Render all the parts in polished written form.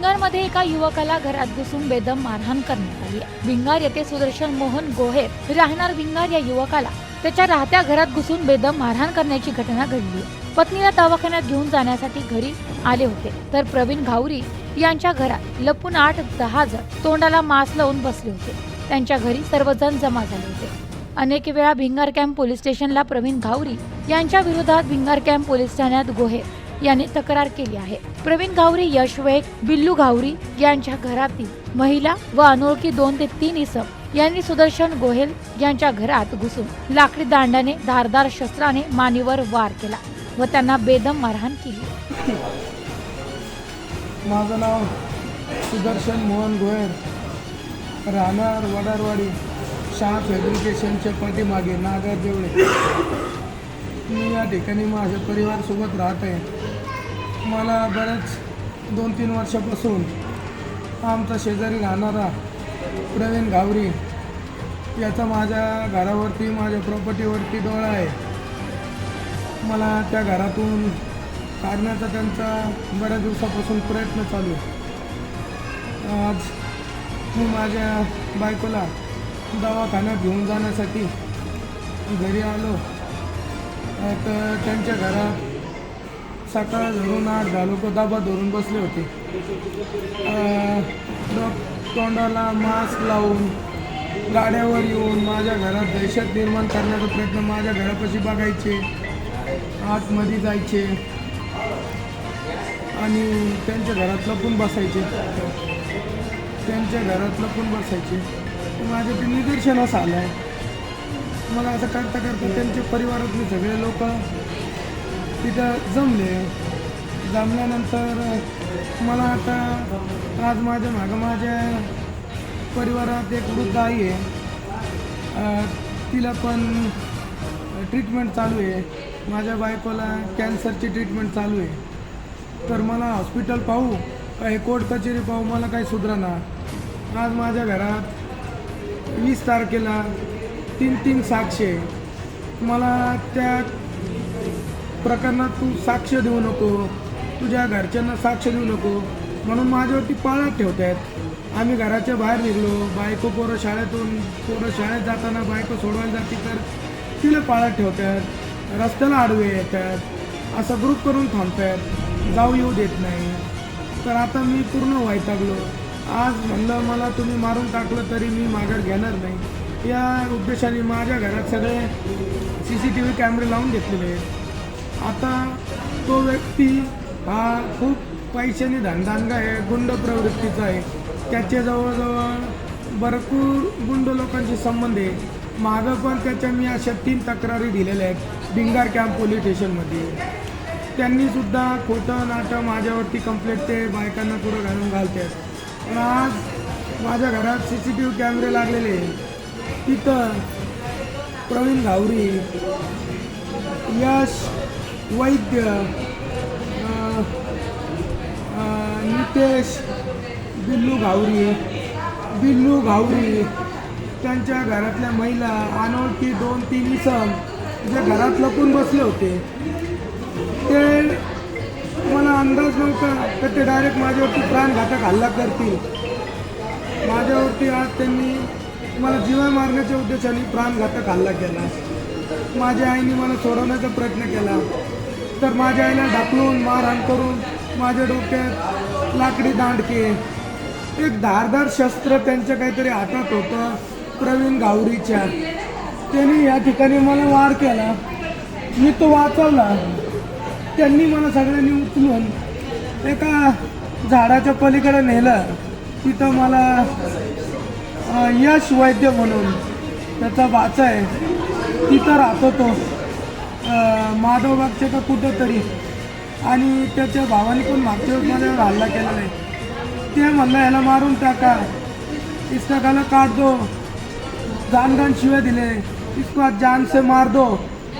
भिंगारमध्ये एका युवकाला घरात घुसून बेदम मारहाण करण्यात आली आहे। भिंगार येथे सुदर्शन मोहन गोहेर राहणार भिंगार या युवकाला त्याच्या राहत्या घरात घुसून बेदम मारहाण करण्याची घटना घडली आहे। पत्नीला दवाखान्यात घेऊन जाण्यासाठी घरी आले होते तर प्रवीण घावरी यांच्या घरात लपून 8-10 जण तोंडाला मास्क लावून बसले होते। त्यांच्या घरी सर्वजण जमा झाले होते। अनेक वेळा भिंगार कॅम्प पोलीस स्टेशनला प्रवीण घावरी यांच्या विरोधात भिंगार कॅम्प पोलीस ठाण्यात गोहेर यांनी तक्रार केली आहे। प्रवीण घावरी, यश वेग, बिल्लू घावरी यांच्या घरातील महिला व अनोळखी 2 ते 3 इसम यांनी सुदर्शन गोहेल यांच्या घरात घुसून लाकडी दांडाने धारदार शस्त्राने मानेवर वार केला व त्यांना बेदम मारहाण केली। माझं नाव सुदर्शन मोहन गोहेर, राहणार वडारवाडी, शाह फॅब्रिकेशनच्या पाठीमागे नागर जेवळे। मी या ठिकाणी माझ्या परिवारासोबत राहत आहे। मला बरेच 2-3 वर्षापासून आमचा शेजारी राहणारा प्रवीण घावरी याचा माझ्या घरावरती, माझ्या प्रॉपर्टीवरती डोळा आहे। मला त्या घरातून काढण्याचा त्यांचा बऱ्याच दिवसापासून प्रयत्न चालू आहे। आज मी माझ्या बायकोला दवाखान्यात घेऊन जाण्यासाठी घरी आलो तर त्यांच्या घरात सकाळ धरून 8-10 लोक दाबा धरून बसले होते। तोंडाला मास्क लावून गाड्यावर येऊन माझ्या घरात दहशत निर्माण करण्याचा प्रयत्न, माझ्या घरापाशी बघायचे, आतमध्ये जायचे आणि त्यांच्या घरात लपून बसायचे। माझ्या ते निदर्शनास आलं आहे। मला असं करता करता त्यांच्या परिवारातले सगळे लोक तिथं जमल्यानंतर मला आता आज माझ्या मागं माझ्या परिवारात एक वृद्ध आई आहे, तिला पण ट्रीटमेंट चालू आहे। माझ्या बायकोला कॅन्सरची ट्रीटमेंट चालू आहे। तर मला हॉस्पिटल पाहू काही कोर्ट कचेरी पाहू, मला काही सुधारणा। आज माझ्या घरात 20 तारखेला 3 साक्ष आहे। मला त्या प्रकरणात तू साक्ष देऊ नको, तुझ्या घरच्यांना साक्ष देऊ नको म्हणून माझ्यावरती पाळत ठेवत आहेत। आम्ही घराच्या बाहेर निघलो, बायको पोरं शाळेत जाताना बायको सोडवायला जाते तर तिला पाळत ठेवतात, रस्त्याला आडवे येतात, असं ग्रुप करून थांबतात, जाऊ येऊ देत नाही। तर आता मी पूर्ण वैतागलो। आज म्हणलं मला तुम्ही मारून टाकलं तरी मी माघार घेणार नाही। या उद्देशाने माझ्या घरात सगळे CCTV कॅमेरे लावून घेतलेले आहेत। आता तो व्यक्ती हा खूप पैशाने धनदानगा आहे, गुंड प्रवृत्तीचा आहे। त्याच्या जवळजवळ भरपूर गुंड लोकांशी संबंध आहे। मागं पण त्याच्या मी अशा 3 तक्रारी दिलेल्या आहेत भिंगार कॅम्प पोलीस स्टेशनमध्ये। त्यांनीसुद्धा खोटं नाटं माझ्यावरती कंप्लेंट ते बायकांना पुढं घालून घालतात। पण आज माझ्या घरात CCTV कॅमेरे लागलेले तिथं प्रवीण घावरी, यश वैद्य, नितेश बिल्लू घावरी त्यांच्या घरातल्या महिला, अनोळखी 2-3 इसम जे घरात लपून बसले होते, ते मला अंदाज नव्हता तर ते डायरेक्ट माझ्यावरती प्राणघातक हल्ला करतील। माझ्यावरती आज त्यांनी मला जीवा मारण्याच्या उद्देशाने प्राणघातक हल्ला केला। माझ्या आईने मला सोडवण्याचा प्रयत्न केला तर माझ्या आईला ढकलून मारहाण करून माझ्या डोक्यात लाकडी दांडके, एक धारदार शस्त्र त्यांच्या काहीतरी हातात होतं प्रवीण घावरीच्या। त्यांनी या ठिकाणी मला वार केला, मी तो वाचवला। त्यांनी मला सगळ्यांनी उचलून एका झाडाच्या पलीकडे नेलं। तिथं मला यश वैद्य म्हणून त्याचा बाचा आहे, तिथं राहतो तो माधवबागच्या का कुठंतरी, आणि त्याच्या भावाने पण मागच्या वेळेस माझ्यावर हल्ला केलेला आहे। ते म्हणलं ह्याला मारून टाका, इसका गला काट दो, जान शिवे दिले, इसको आज जान से मार दो,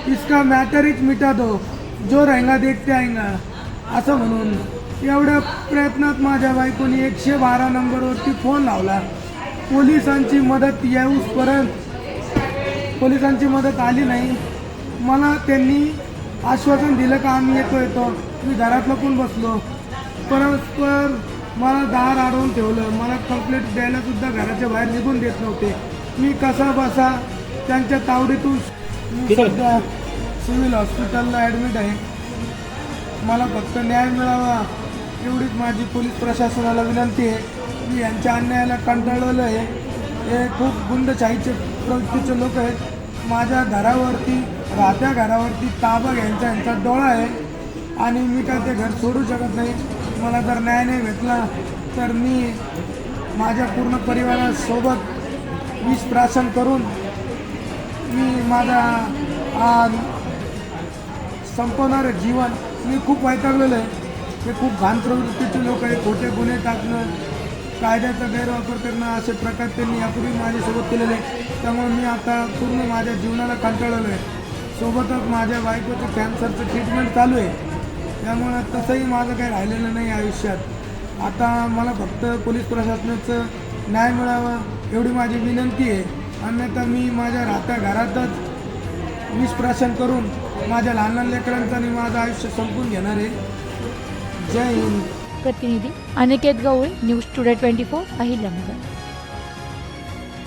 इसका मॅटर ही मिटा दो, जो रहेगा देखते आएगा असं म्हणून एवढ्या प्रयत्नात माझ्या बायकोनी 112 नंबरवरती फोन लावला। पोलिसांची मदत येऊसपर्यंत पोलिसांची मदत आली नाही। मला त्यांनी आश्वासन दिलं का आम्ही येतो। मी घरात लपून बसलो। परस्पर मला दार अडवून ठेवलं, मला कंप्लेंट द्यायला सुद्धा घराच्या बाहेर निघून देत नव्हते. मी कसा बसा त्यांच्या तावडीतून मी सध्या सिव्हिल हॉस्पिटलला ॲडमिट आहे. मला फक्त न्याय मिळावा एवढीच माझी पोलीस प्रशासनाला विनंती आहे. मी यांच्या अन्यायाला कंटाळलेलं आहे. हे खूप गुंडशाहीचे प्रवृत्तीचे लोक आहेत. माझ्या घरावरती, राहत्या घरावरती ताबा घ्यायचा यांचा डोळा आहे आणि मी काय ते घर सोडू शकत नाही. मला जर न्याय नाही भेटला तर मी माझ्या पूर्ण परिवारासोबत विष प्राशन करून मी माझा संपवणार आहे जीवन. मी खूप वैतागलेलं आहे. हे खूप घाण प्रवृत्तीचे लोक आहे. खोटे गुन्हे टाकणं, कायद्याचा गैरवापर करणं असे प्रकार त्यांनी यापूर्वी माझ्यासोबत केलेले आहे. त्यामुळे मी आता पूर्ण माझ्या जीवनाला कंटाळलेलो आहे. सोबतच माझ्या बायकोचं कॅन्सरचं ट्रीटमेंट चालू आहे. त्यामुळे तसंही माझं काही राहिलेलं नाही आयुष्यात. आता मला फक्त पोलीस प्रशासनाचं न्याय मिळावा एवढी माझी विनंती आहे. अन्यथा मी माझ्या राहत्या घरातच विषप्राशन करून माझ्या लहान लहान लेकरांचं आणि माझं आयुष्य संपून घेणार आहे. जय हिंद. प्रतिनिधी अनिकेत गवळी, न्यूज टुडे 24, अहिल्यानगर.